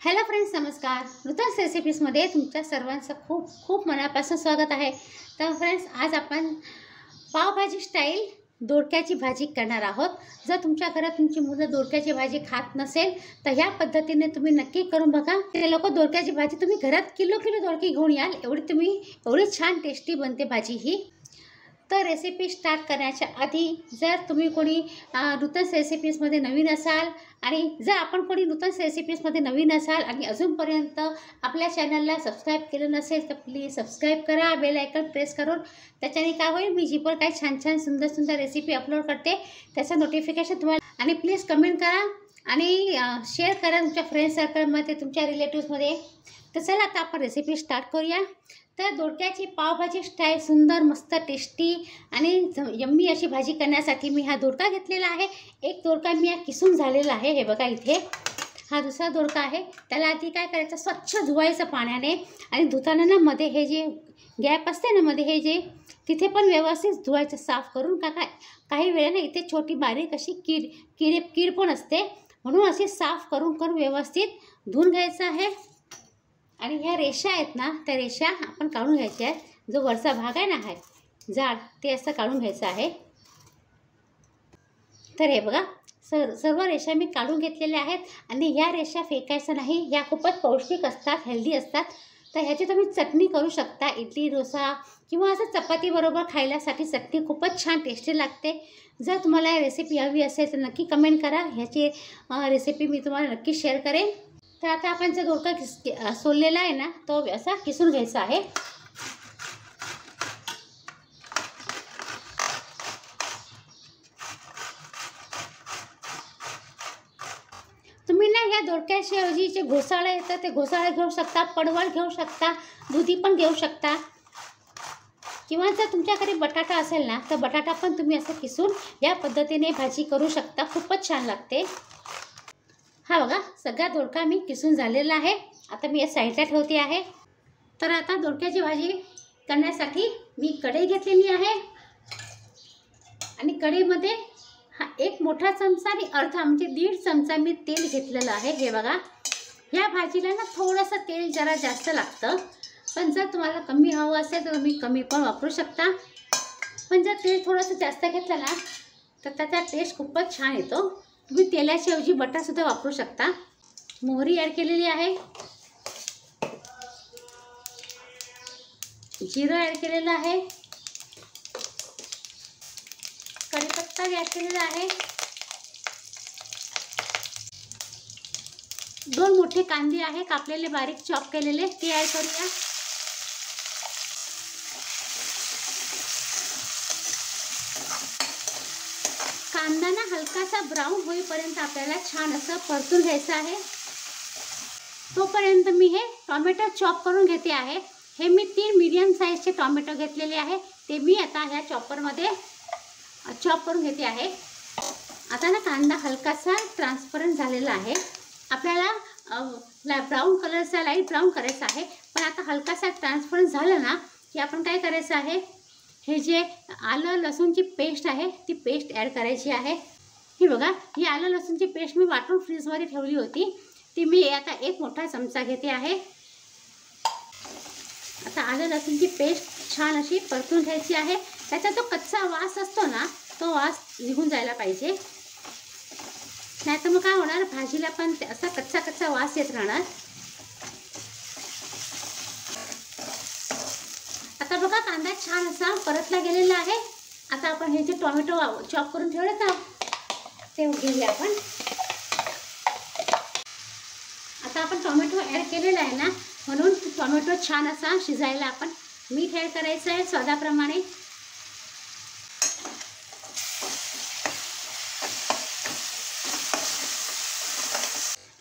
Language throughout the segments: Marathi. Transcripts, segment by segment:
हॅलो फ्रेंड्स, नमस्कार. नूतन रेसिपीजमध्ये तुमच्या सर्वांचं खूप खूप मनापासून स्वागत आहे. तर फ्रेंड्स, आज आपण पावभाजी स्टाईल दोडक्याची भाजी करणार आहोत. जर तुमच्या घरात तुमची मुलं दोडक्याची भाजी खात नसेल तर ह्या पद्धतीने तुम्ही नक्की करून बघा. ते लोक दोडक्याची भाजी तुम्ही घरात किलो दोडके घेऊन याल, एवढी छान टेस्टी बनते भाजी ही. तर रेसिपी स्टार्ट करण्याच्या आधी जर तुम्ही कोणी नूतन रेसिपीजमध्ये नवीन असाल आणि जर आपण कोणी नूतन रेसिपीजमध्ये नवीन असाल आणि अजूनपर्यंत आपल्या चॅनलला सबस्क्राईब केलं नसेल तर प्लीज सबस्क्राईब करा. बेल आयकॉन प्रेस करून त्याच्याने काय होईल, मी जी पण काही छान छान सुंदर रेसिपी अपलोड करते त्याचं नोटिफिकेशन तुम्हाला. आणि प्लीज कमेंट करा आणि शेअर करा तुमच्या फ्रेंड सर्कलमध्ये, तुमच्या रिलेटिव्समध्ये. तर चला आता आपण रेसिपी स्टार्ट करूया. तर दोडक्याची पावभाजी स्टाईल सुंदर मस्त टेस्टी आणि यम्मी अशी भाजी करण्यासाठी मी हा दोडका घेतलेला आहे. एक दोडका मी किसून झालेला आहे, हे बघा इथे. हा दुसरा दोडका आहे. त्याला आधी काय करायचं, स्वच्छ धुवायचं पाण्याने. आणि धुताना ना मध्ये हे जे गॅप असते ना, मध्ये हे जे तिथे पण व्यवस्थित धुवायचं साफ करून. काही वेळेला इथे छोटी बारीक अशी कीड पण असते, म्हणून अशी साफ करून व्यवस्थित धुवून घ्यायचं आहे. आणि ह्या रेषा आहेत ना, त्या रेषा आपण काढून घ्यायच्या आहेत. जो वरचा भाग आहे ना, हा जाड, ते असं काढून घ्यायचं आहे. तर हे बघा, सर्व रेषा मी काढून घेतलेल्या आहेत. आणि ह्या रेषा फेकायचं नाही, ह्या खूपच पौष्टिक असतात, हेल्दी असतात. तर ह्याची तुम्ही चटणी करू शकता, इडली डोसा किंवा असं चपातीबरोबर खायल्यासाठी चटणी खूपच छान टेस्टी लागते. जर तुम्हाला रेसिपी हवी असेल तर नक्की कमेंट करा, ह्याची रेसिपी मी तुम्हाला नक्की शेअर करेन. तर आता आपण जो दोडका सोललेला आहे ना, तो असा किसून घ्यायचा आहे. तुम्ही ना ह्या दोडक्याच्या ऐवजी जे घोसाळे येतं ते घोसाळे घेऊ शकता, पडवळ घेऊ शकता, दुधी पण घेऊ शकता. किंवा जर तुमच्याकडे बटाटा असेल ना तर बटाटा पण तुम्ही असं किसून या पद्धतीने भाजी करू शकता, खूपच छान लागते. हा बघा, सगळा दोडका मी किसून झालेला आहे. आता मी या साईडला ठेवते आहे. तर आता दोडक्याची भाजी करण्यासाठी मी कढई घेतलेली आहे. आणि कढईमध्ये हा एक मोठा चमचा आणि अर्धा म्हणजे 1.5 चमचा मी तेल घेतलेलं आहे. हे बघा, ह्या भाजीला ना थोडंसं तेल जरा जास्त लागतं, पण जर तुम्हाला कमी हवं असेल तर तुम्ही कमी पण वापरू शकता. पण जर तेल थोडंसं जास्त घेतलं ना तर त्याचा टेस्ट खूपच छान येतो. तुम्ही तेलाच्या ऐवजी बटरसुद्धा वापरू शकता. मोहरी ॲड केलेली आहे, जिरं ॲड केलेलं आहे, कढीपत्ता ॲड केलेला आहे, 2 मोठे कांदे आहे कापलेले बारीक चॉप केलेले, ते ॲड करूया. कांदा ना हलकासा ब्राऊन होईपर्यंत आपल्याला छान असं परतून घ्यायचं आहे. तोपर्यंत मी हे टोमॅटो चॉप करून घेते आहे. हे मी 3 मीडियम साईजचे टोमॅटो घेतलेले आहे, ते मी आता ह्या चॉपरमध्ये चॉप करून घेते आहे. आता ना कांदा हलकासा ट्रान्सपरंट झालेला आहे. आपल्याला ब्राऊन कलरचा लाईट ब्राऊन करायचा आहे. पण आता हलकासा ट्रान्सपरंट झालं ना की आपण काय करायचं आहे, हे जे आलं लसूणची पेस्ट आहे ती पेस्ट ॲड करायची आहे. ही बघा, ही आलं लसूणची पेस्ट मी वाटून फ्रीजमध्ये ठेवली होती, ती मी आता 1 मोठा चमचा घेते आहे. आता आलं लसूणची पेस्ट छान अशी परतून घ्यायची आहे. त्याचा जो कच्चा वास असतो ना, तो वास निघून जायला पाहिजे, नाहीतर मग काय होणार, भाजीला पण असा कच्चा वास येत राहणार. आता बघा, कांदा छान असा परतला गेलेला आहे. आता आपण हे जे टोमॅटो चॉप करून ठेवले ना ते घेऊया आपण. आता आपण टोमॅटो ॲड केलेला आहे ना, म्हणून टोमॅटो छान असा शिजायला आपण मीठ ॲड करायचं आहे स्वादाप्रमाणे.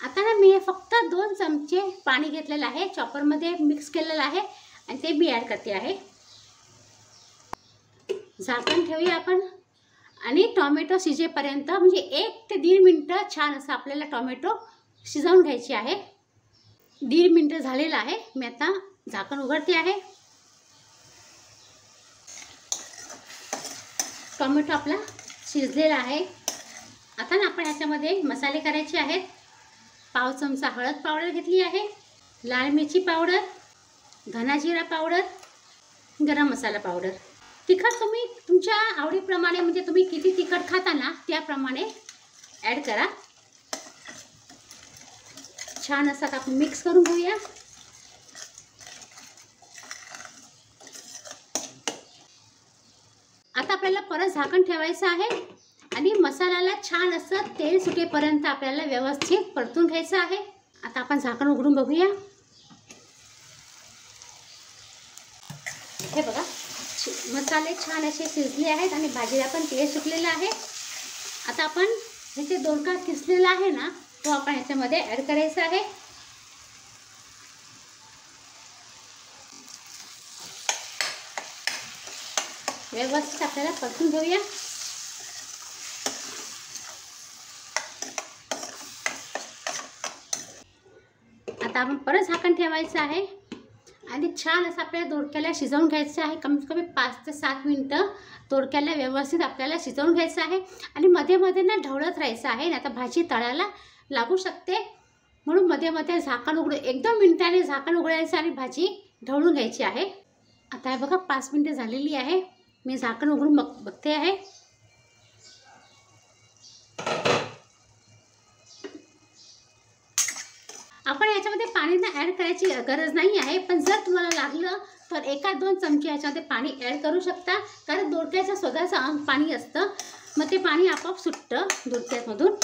आता ना मी फक्त 2 चमचे पाणी घेतलेलं आहे, चॉपरमध्ये मिक्स केलेलं आहे आणि ते मी ॲड करते आहे. झाकण ठेवूया आपण आणि टोमॅटो शिजेपर्यंत म्हणजे 1 ते 1.5 मिनटं छान असं आपल्याला टोमॅटो शिजवून घ्यायची आहे. 1.5 मिनटं झालेलं आहे. मी आता झाकण उघडते आहे. टोमॅटो आपला शिजलेला आहे. आता ना आपण ह्याच्यामध्ये मसाले करायचे आहेत. पाव चमचा हळद पावडर घेतली आहे, लाल मिरची पावडर, धना जिरा पावडर, गरम मसाला पावडर. तिखट तुम्ही तुमच्या आवडीप्रमाणे म्हणजे तुम्ही किती तिखट खाता ना त्याप्रमाणे ॲड करा. छान असं आपण मिक्स करून घेऊया. आता आपल्याला परत झाकण ठेवायचं आहे आणि मसाल्याला छान असं तेल सुटेपर्यंत आपल्याला व्यवस्थित परतून घ्यायचं आहे. आता आपण झाकण उघडून बघूया. हे बघा मसाले छान असे शिजले आहेत आणि भाजीला पण तेल सुटलेलं आहे. आता आपण हे जे दोडका किसलेला आहे ना तो आपण ह्याच्यामध्ये ॲड करायचा आहे. व्यवस्थित आपल्याला परतून घेऊया. आता आपण परत झाकण ठेवायचं आहे आणि छान असं आपल्याला दोडक्याला शिजवून घ्यायचं आहे. कमीत कमी 5 ते 7 मिनटं दोडक्याला व्यवस्थित आपल्याला शिजवून घ्यायचं आहे आणि मध्ये मध्ये ना ढवळत राहायचं आहे. आता भाजी तळायला लागू शकते म्हणून मध्ये मध्ये झाकण उघडून 1-2 मिनिटांनी झाकण उघडायचं आणि भाजी ढवळून घ्यायची आहे. आता हे बघा 5 मिनिटं झालेली आहे. मी झाकण उघडून बघते आहे. आपण याच्यामध्ये पाणी ना ॲड करायची गरज नाही आहे, पण जर तुम्हाला लागलं तर 1-2 चमचे याच्यामध्ये पाणी ॲड करू शकता, कारण दोडक्याचं स्वतःचं पाणी असतं, मग ते पाणी आपोआप सुटतं दोडक्यामधून.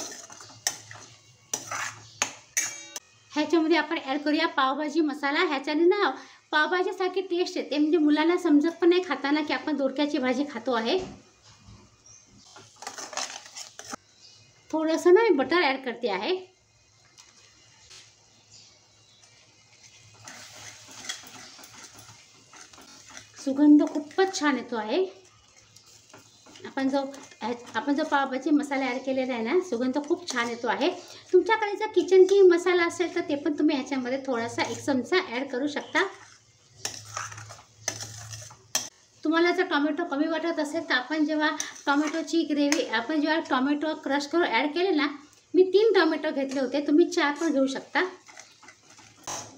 ह्याच्यामध्ये आपण ॲड करूया पावभाजी मसाला. ह्याच्याने ना पावभाजीसारखी टेस्ट येते, म्हणजे मुलांना समजत पण नाही खाताना की आपण दोडक्याची भाजी खातो आहे. थोडंसं ना मी बटर ॲड करते आहे. सुगंध खूपच छान येतो आहे. आपण जो पावभाजी मसाला ॲड केलेला आहे ना सुगंध खूप छान येतो आहे. तुमच्याकडे जर किचन किंग मसाला असेल तर ते पण तुम्ही ह्याच्यामध्ये थोडासा 1 चमचा ॲड करू शकता. तुम्हाला जर टोमॅटो कमी वाटत असेल तर आपण जेव्हा टोमॅटोची ग्रेव्ही आपण जेव्हा टोमॅटो क्रश करून ॲड केले ना, मी 3 टोमॅटो घेतले होते, तुम्ही 4 पण घेऊ शकता.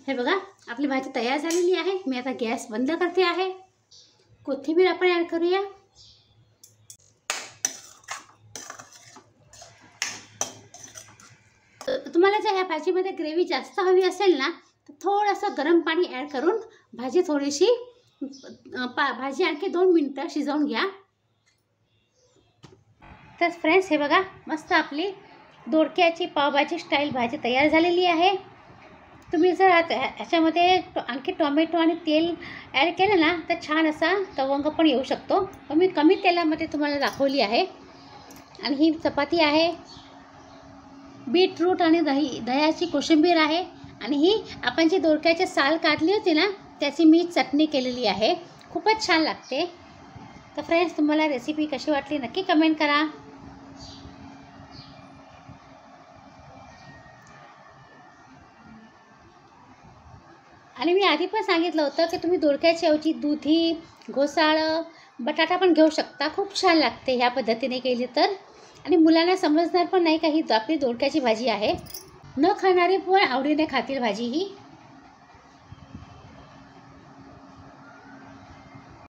हे बघा आपली भाजी तयार झालेली आहे. मी आता गॅस बंद करते आहे. कोथिंबीर आपण ॲड करूया. तुम्हाला जर ह्या भाजीमध्ये ग्रेव्ही जास्त हवी असेल ना तर थोडंसं गरम पाणी ॲड करून भाजी थोडीशी भाजी आणखी 2 मिनिटं शिजवून घ्या. तर फ्रेंड्स हे बघा मस्त आपली दोडक्याची पावभाजी स्टाईल भाजी तयार झालेली आहे. तुम्ही जर ह्याच्यामध्ये आणखी टोमॅटो आणि तेल ॲड केलं ना तर छान असा तवंग पण येऊ शकतो. मी कमी तेलामध्ये तुम्हाला दाखवली आहे. आणि ही चपाती आहे, बीटरूट आणि दह्याची कोशिंबीर आहे आणि ही आपण जी दोडक्याची साल काढली होती ना त्याची मी चटणी केलेली आहे. खूपच छान लागते. तर फ्रेंड्स तुम्हाला रेसिपी कशी वाटली नक्की कमेंट करा. आणि मी आधी पण सांगितलं होतं की तुम्ही दोडक्याच्या ऐवजी दुधी, घोसाळं, बटाटा पण घेऊ शकता. खूप छान लागते ह्या पद्धतीने केली तर. आणि मुलांना समजणार पण नाही का ही आपली दोडक्याची भाजी आहे. न खाणारे पण आवडीने खातील भाजी ही.